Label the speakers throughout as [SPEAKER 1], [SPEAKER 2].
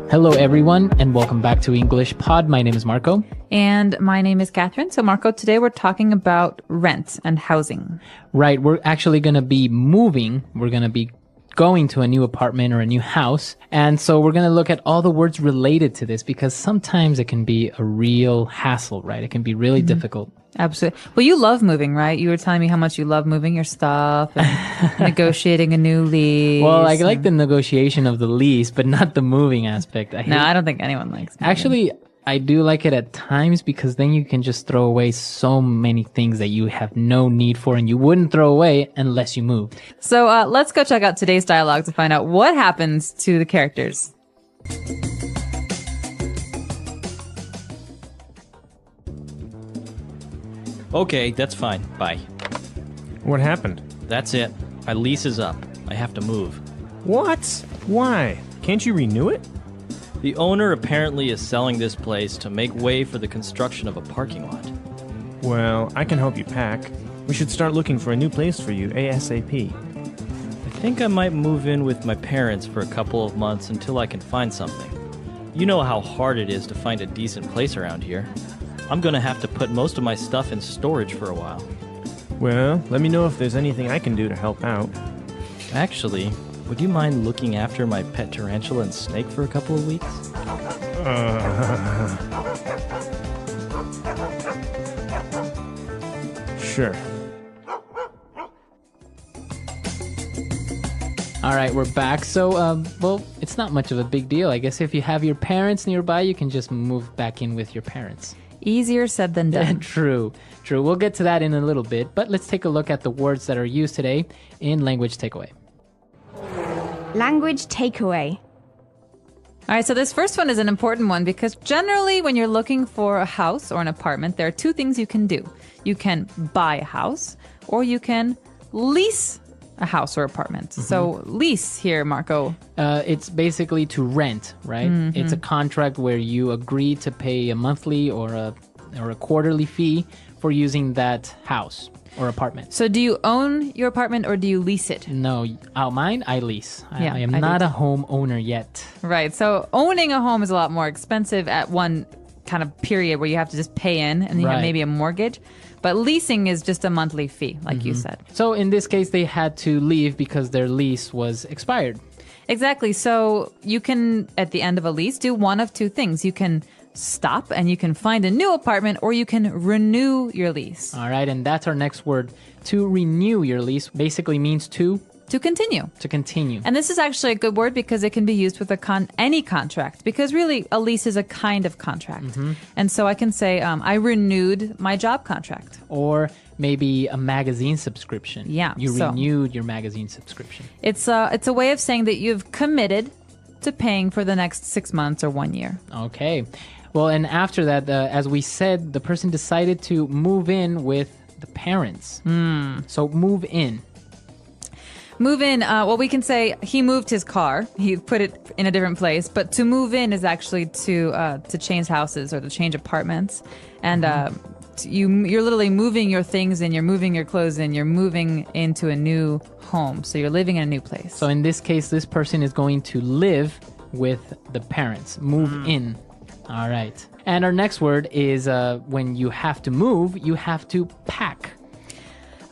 [SPEAKER 1] Hello, everyone, and welcome back to English Pod. My name is Marco.
[SPEAKER 2] And my name is Catherine. So, Marco, today we're talking about rent and housing.
[SPEAKER 1] Right, we're actually going to be moving. We're going to be going to a new apartment or a new house. And so we're going to look at all the words related to this because sometimes it can be a real hassle, right? It can be really difficult.
[SPEAKER 2] Absolutely. Well, you love moving, right? You were telling me how much you love moving your stuff and negotiating a new lease.
[SPEAKER 1] Well, I like the negotiation of the lease, but not the moving aspect.
[SPEAKER 2] I don't think anyone likes moving.
[SPEAKER 1] Actually, I do like it at times because then you can just throw away so many things that you have no need for and you wouldn't throw away unless you moved.
[SPEAKER 2] So let's go check out today's dialogue to find out what happens to the characters.
[SPEAKER 3] Okay, that's fine. Bye.
[SPEAKER 4] What happened?
[SPEAKER 3] That's it. My lease is up. I have to move.
[SPEAKER 4] What? Why? Can't you renew it?
[SPEAKER 3] The owner apparently is selling this place to make way for the construction of a parking lot.
[SPEAKER 4] Well, I can help you pack. We should start looking for a new place for you ASAP.
[SPEAKER 3] I think I might move in with my parents for a couple of months until I can find something. You know how hard it is to find a decent place around here. I'm gonna have to put most of my stuff in storage for a while.
[SPEAKER 4] Well, let me know if there's anything I can do to help out.
[SPEAKER 3] Actually, would you mind looking after my pet tarantula and snake for a couple of weeks?
[SPEAKER 4] Sure.
[SPEAKER 1] All right, we're back. So, well, it's not much of a big deal. I guess if you have your parents nearby, you can just move back in with your parents.
[SPEAKER 2] Easier said than done.
[SPEAKER 1] True. We'll get to that in a little bit, but let's take a look at the words that are used today in Language Takeaway.
[SPEAKER 5] Language takeaway.
[SPEAKER 2] All right, so this first one is an important one because generally when you're looking for a house or an apartment, there are two things you can do. You can buy a house or you can lease a house or apartment. So lease here, Marco.
[SPEAKER 1] It's basically to rent, right? It's a contract where you agree to pay a monthly or a quarterly fee for using that house or apartment.
[SPEAKER 2] So do you own your apartment or do you lease it?
[SPEAKER 1] No, mine, I lease.
[SPEAKER 2] Yeah,
[SPEAKER 1] I am
[SPEAKER 2] I do
[SPEAKER 1] not
[SPEAKER 2] too.
[SPEAKER 1] a homeowner yet.
[SPEAKER 2] Right. So owning a home is a lot more expensive at one kind of period where you have to just pay in and you have
[SPEAKER 1] Right.
[SPEAKER 2] maybe a mortgage. But leasing is just a monthly fee, like you said.
[SPEAKER 1] So in this case, they had to leave because their lease was expired.
[SPEAKER 2] Exactly. So you can, at the end of a lease, do one of two things. You can stop and you can find a new apartment or you can renew your lease.
[SPEAKER 1] All right, and that's our next word. To renew your lease basically means to
[SPEAKER 2] continue.
[SPEAKER 1] continue.
[SPEAKER 2] And this is actually a good word because it can be used with any contract because really a lease is a kind of contract. And so I can say I renewed my job contract.
[SPEAKER 1] Or maybe a magazine subscription.
[SPEAKER 2] Yeah,
[SPEAKER 1] You
[SPEAKER 2] so-
[SPEAKER 1] renewed your magazine subscription.
[SPEAKER 2] It's a way of saying that you've committed to paying for the next 6 months or 1 year.
[SPEAKER 1] Okay. Well, and after that, as we said, the person decided to move in with the parents. So move in.
[SPEAKER 2] Move in, well, we can say he moved his car. He put it in a different place. But to move in is actually to change houses or to change apartments. And you're literally moving your things in, you're moving your clothes in, you're moving into a new home. So you're living in a new place.
[SPEAKER 1] So in this case, this person is going to live with the parents. Move in. All right. And our next word is when you have to move, you have to pack.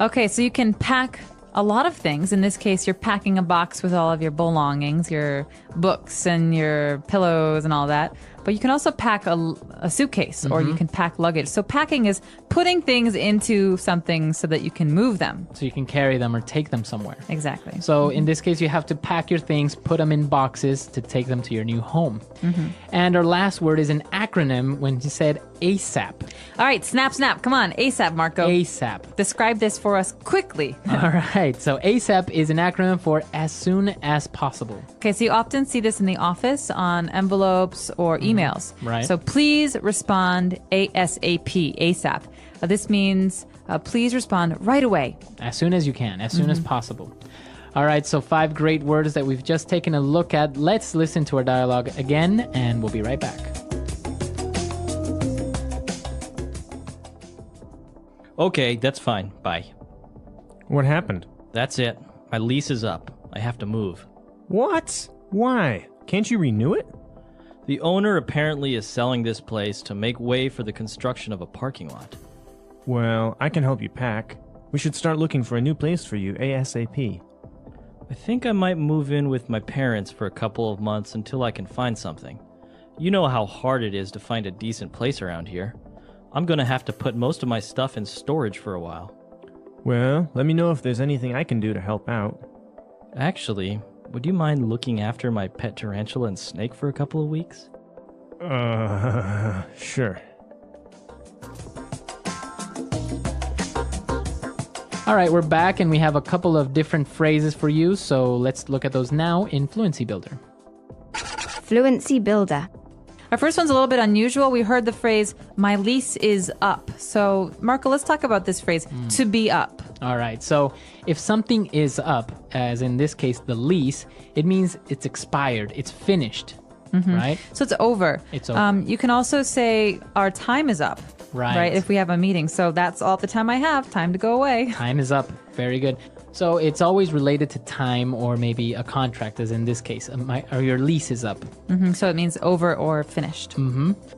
[SPEAKER 2] Okay, so you can pack a lot of things. In this case, you're packing a box with all of your belongings, your books and your pillows and all that. But you can also pack a suitcase or you can pack luggage. So packing is putting things into something so that you can move them.
[SPEAKER 1] So you can carry them or take them somewhere.
[SPEAKER 2] Exactly.
[SPEAKER 1] So in this case, you have to pack your things, put them in boxes to take them to your new home. And our last word is an acronym when you said ASAP.
[SPEAKER 2] All right, snap. Come on, ASAP, Marco.
[SPEAKER 1] ASAP.
[SPEAKER 2] Describe this for us quickly.
[SPEAKER 1] All right. So ASAP is an acronym for as soon as possible.
[SPEAKER 2] Okay, so you often see this in the office on envelopes or emails.
[SPEAKER 1] Right.
[SPEAKER 2] So please respond ASAP, ASAP. This means please respond right away.
[SPEAKER 1] As soon as you can, as soon as possible. All right, so 5 great words that we've just taken a look at. Let's listen to our dialogue again, and we'll be right back.
[SPEAKER 3] Okay, that's fine. Bye.
[SPEAKER 4] What happened?
[SPEAKER 3] That's it. My lease is up. I have to move.
[SPEAKER 4] What? Why? Can't you renew it?
[SPEAKER 3] The owner apparently is selling this place to make way for the construction of a parking lot.
[SPEAKER 4] Well, I can help you pack. We should start looking for a new place for you ASAP.
[SPEAKER 3] I think I might move in with my parents for a couple of months until I can find something. You know how hard it is to find a decent place around here. I'm gonna have to put most of my stuff in storage for a while.
[SPEAKER 4] Well, let me know if there's anything I can do to help out.
[SPEAKER 3] Actually, would you mind looking after my pet tarantula and snake for a couple of weeks?
[SPEAKER 4] Sure.
[SPEAKER 1] All right, we're back and we have a couple of different phrases for you. So let's look at those now in Fluency Builder.
[SPEAKER 5] Fluency Builder.
[SPEAKER 2] Our first one's a little bit unusual. We heard the phrase, my lease is up. So, Marco, let's talk about this phrase, to be up.
[SPEAKER 1] All right, so if something is up, as in this case, the lease, it means it's expired, it's finished, right?
[SPEAKER 2] So it's over.
[SPEAKER 1] It's over.
[SPEAKER 2] You can also say, our time is up.
[SPEAKER 1] Right.
[SPEAKER 2] If we have a meeting. So that's all the time I have. Time to go away.
[SPEAKER 1] Time is up. Very good. So it's always related to time or maybe a contract, as in this case, or your lease is up.
[SPEAKER 2] So it means over or finished.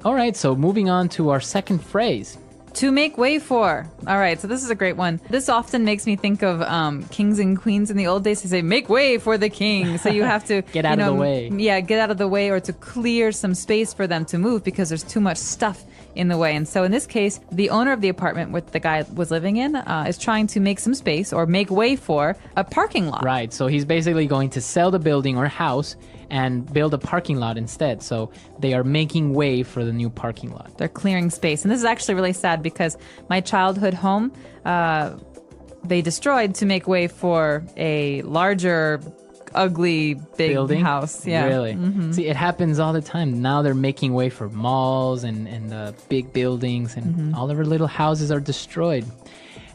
[SPEAKER 1] All right, so moving on to our second phrase.
[SPEAKER 2] To make way for. All right, so this is a great one. This often makes me think of kings and queens in the old days. They say, make way for the king. So you have to
[SPEAKER 1] Get out of the way.
[SPEAKER 2] Yeah, get out of the way or to clear some space for them to move because there's too much stuff in the way. And so in this case, the owner of the apartment where the guy was living in is trying to make some space or make way for a parking lot.
[SPEAKER 1] Right, so he's basically going to sell the building or house and build a parking lot instead. So they are making way for the new parking lot.
[SPEAKER 2] They're clearing space. And this is actually really sad because my childhood home, they destroyed to make way for a larger, ugly, big
[SPEAKER 1] Building?
[SPEAKER 2] house. Yeah.
[SPEAKER 1] Really? See, it happens all the time. Now they're making way for malls and big buildings, and all of our little houses are destroyed.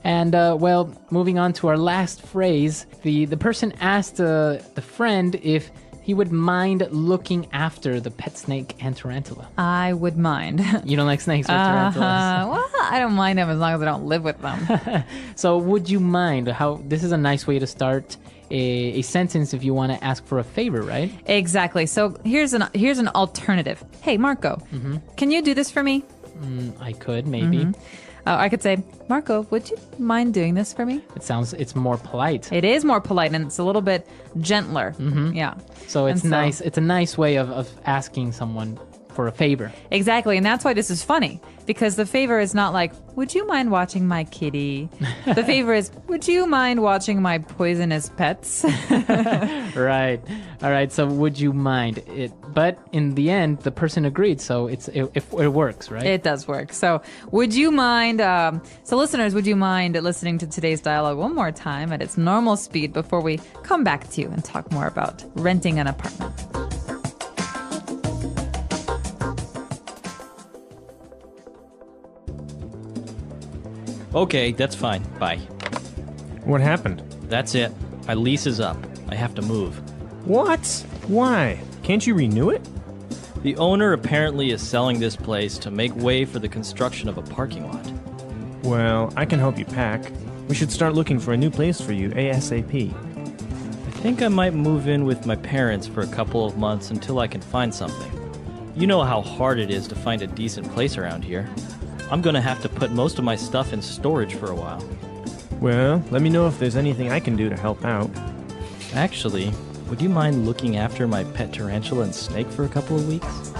[SPEAKER 1] And, well, moving on to our last phrase, the person asked the friend if he would mind looking after the pet snake and tarantula.
[SPEAKER 2] I would mind.
[SPEAKER 1] You don't like snakes or tarantulas?
[SPEAKER 2] Well, I don't mind them as long as I don't live with them.
[SPEAKER 1] So would you mind? This is a nice way to start a sentence if you want to ask for a favor, right?
[SPEAKER 2] Exactly. So here's an alternative. Hey, Marco, can you do this for me?
[SPEAKER 1] I could, maybe.
[SPEAKER 2] I could say, Marco, would you mind doing this for me?
[SPEAKER 1] It's more polite.
[SPEAKER 2] It is more polite and it's a little bit gentler. Yeah.
[SPEAKER 1] So it's
[SPEAKER 2] And so-
[SPEAKER 1] nice. It's a nice way of asking someone for a favor.
[SPEAKER 2] Exactly. And that's why this is funny because the favor is not like, would you mind watching my kitty? The favor is, would you mind watching my poisonous pets?
[SPEAKER 1] Right. All right. So would you mind it? But in the end, the person agreed. So it works, right?
[SPEAKER 2] It does work. So would you mind, so listeners, would you mind listening to today's dialogue one more time at its normal speed before we come back to you and talk more about renting an apartment?
[SPEAKER 3] Okay, that's fine. Bye.
[SPEAKER 4] What happened?
[SPEAKER 3] That's it. My lease is up. I have to move.
[SPEAKER 4] What? Why? Can't you renew it?
[SPEAKER 3] The owner apparently is selling this place to make way for the construction of a parking lot.
[SPEAKER 4] Well, I can help you pack. We should start looking for a new place for you ASAP.
[SPEAKER 3] I think I might move in with my parents for a couple of months until I can find something. You know how hard it is to find a decent place around here. I'm gonna have to put most of my stuff in storage for a while.
[SPEAKER 4] Well, let me know if there's anything I can do to help out.
[SPEAKER 3] Actually, would you mind looking after my pet tarantula and snake for a couple of weeks?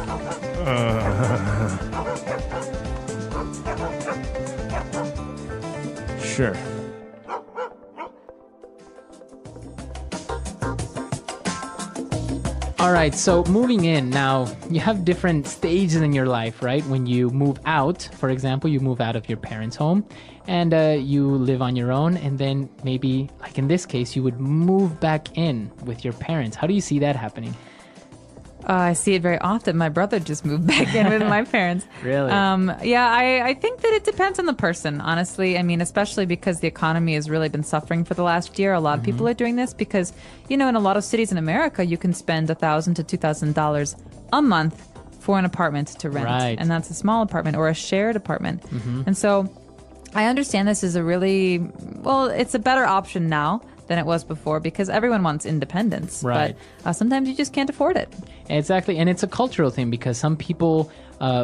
[SPEAKER 4] Sure.
[SPEAKER 1] All right, so moving in now, you have different stages in your life, right? When you move out, for example, you move out of your parents' home and you live on your own. And then maybe, like in this case, you would move back in with your parents. How do you see that happening?
[SPEAKER 2] I see it very often. My brother just moved back in with my parents.
[SPEAKER 1] Really?
[SPEAKER 2] Yeah, I think that it depends on the person, honestly. I mean, especially because the economy has really been suffering for the last year. A lot of people are doing this because, you know, in a lot of cities in America, you can spend $1,000 to $2,000 a month for an apartment to rent.
[SPEAKER 1] Right.
[SPEAKER 2] And that's a small apartment or a shared apartment. And so I understand this is a really, well, it's a better option now than it was before because everyone wants independence.
[SPEAKER 1] Right.
[SPEAKER 2] But sometimes you just can't afford it.
[SPEAKER 1] Exactly. And it's a cultural thing because some people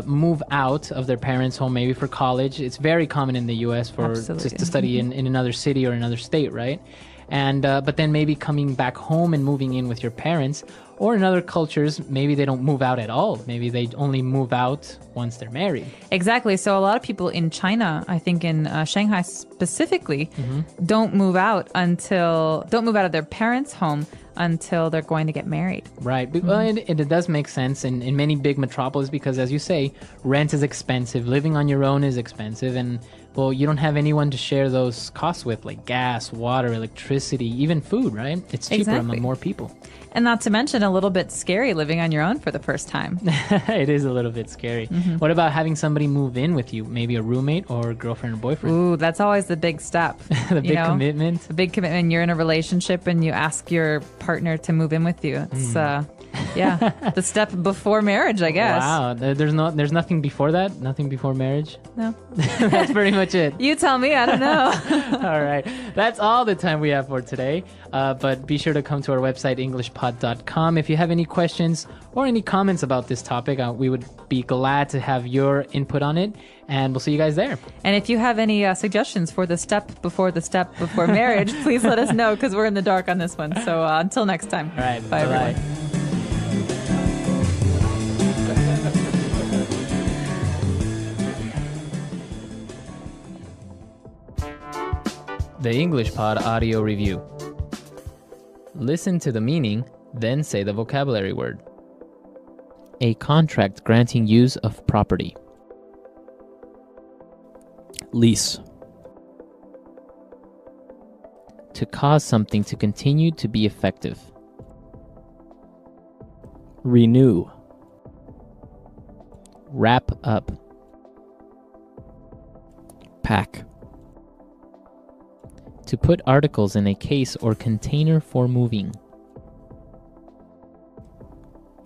[SPEAKER 1] move out of their parents' home maybe for college. It's very common in the U.S. for to study in another city or another state, right? And but then maybe coming back home and moving in with your parents. Or in other cultures, maybe they don't move out at all. Maybe they only move out once they're married.
[SPEAKER 2] Exactly. So a lot of people in China, I think in Shanghai specifically, don't move out of their parents' home until they're going to get married.
[SPEAKER 1] Right. Well, it does make sense in many big metropolis because, as you say, rent is expensive. Living on your own is expensive. And, well, you don't have anyone to share those costs with, like gas, water, electricity, even food, right? It's cheaper among more people.
[SPEAKER 2] And not to mention a little bit scary living on your own for the first time.
[SPEAKER 1] It is a little bit scary. What about having somebody move in with you? Maybe a roommate or a girlfriend or boyfriend?
[SPEAKER 2] Ooh, that's always the big step.
[SPEAKER 1] The big commitment.
[SPEAKER 2] The big commitment. You're in a relationship and you ask your partner to move in with you. It's the step before marriage, I guess.
[SPEAKER 1] Wow. There's nothing before that? Nothing before marriage?
[SPEAKER 2] No.
[SPEAKER 1] That's pretty much it.
[SPEAKER 2] You tell me. I don't know.
[SPEAKER 1] All right. That's all the time we have for today. But be sure to come to our website, englishpod.com. If you have any questions or any comments about this topic, we would be glad to have your input on it. And we'll see you guys there.
[SPEAKER 2] And if you have any suggestions for the step before marriage, please let us know because we're in the dark on this one. So until next time.
[SPEAKER 1] All right.
[SPEAKER 2] Bye, everyone.
[SPEAKER 1] The English Pod Audio Review. Listen to the meaning, then say the vocabulary word. A contract granting use of property. Lease. To cause something to continue to be effective. Renew. Wrap up. Pack. To put articles in a case or container for moving.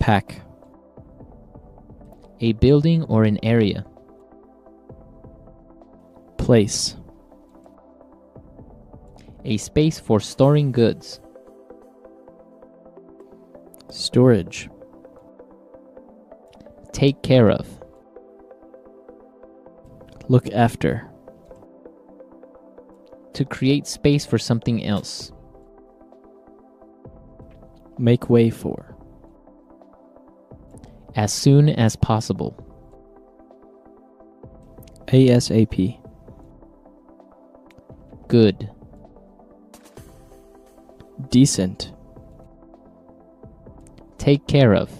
[SPEAKER 1] Pack. A building or an area. Place. A space for storing goods. Storage. Take care of. Look after. To create space for something else. Make way for. As soon as possible. ASAP. Good. Decent. Take care of.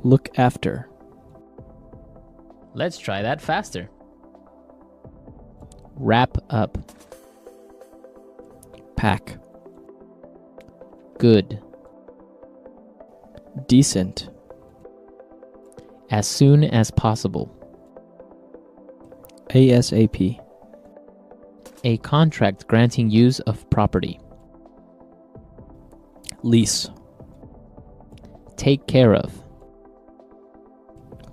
[SPEAKER 1] Look after. Let's try that faster. Wrap up. Pack. Good. Decent. As soon as possible. ASAP. A contract granting use of property. Lease. Take care of.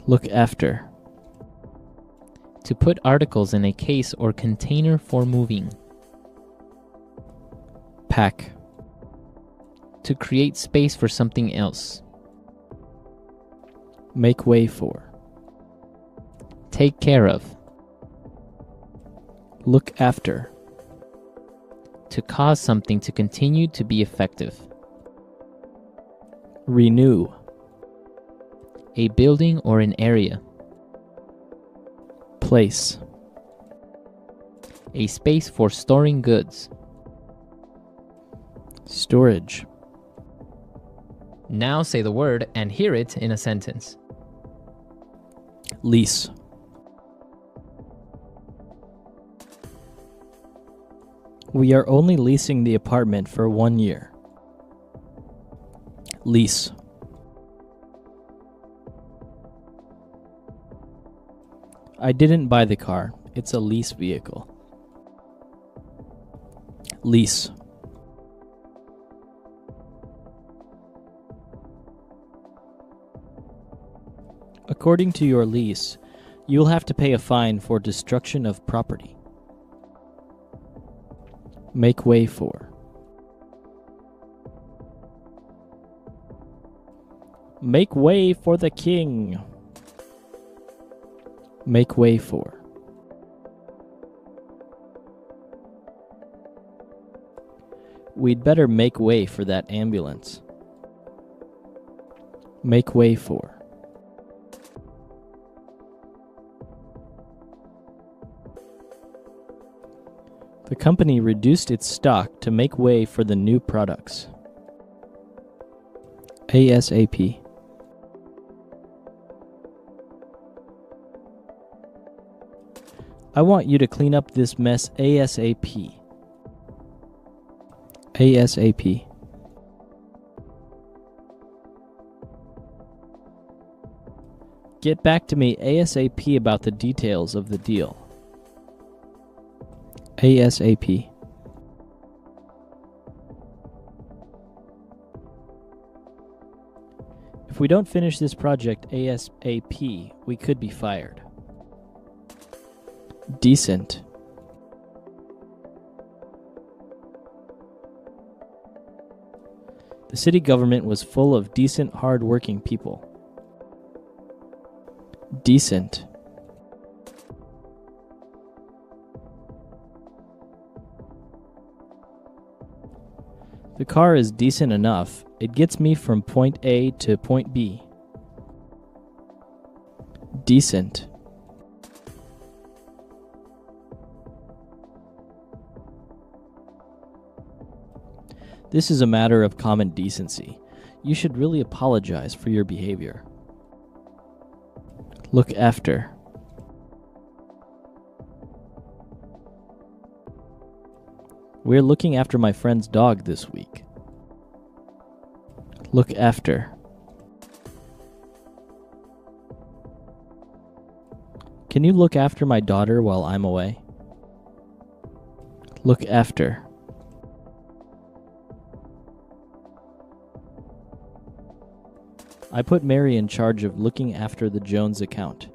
[SPEAKER 1] Look after. To put articles in a case or container for moving. Pack. To create space for something else. Make way for. Take care of. Look after. To cause something to continue to be effective. Renew. A building or an area. Place. A space for storing goods. Storage. Now say the word and hear it in a sentence. Lease.
[SPEAKER 3] We are only leasing the apartment for 1 year.
[SPEAKER 1] Lease.
[SPEAKER 3] I didn't buy the car. It's a lease vehicle.
[SPEAKER 1] Lease.
[SPEAKER 3] According to your lease, you'll have to pay a fine for destruction of property. Make way for. Make way for the king. Make way for. We'd better make way for that ambulance. Make way for. The company reduced its stock to make way for the new products. ASAP. I want you to clean up this mess ASAP. ASAP. Get back to me ASAP about the details of the deal. ASAP. If we don't finish this project ASAP, we could be fired. Decent. The city government was full of decent, hard-working people. Decent. The car is decent enough. It gets me from point A to point B. Decent. This is a matter of common decency. You should really apologize for your behavior. Look after. We're looking after my friend's dog this week. Look after. Can you look after my daughter while I'm away? Look after. I put Mary in charge of looking after the Jones account.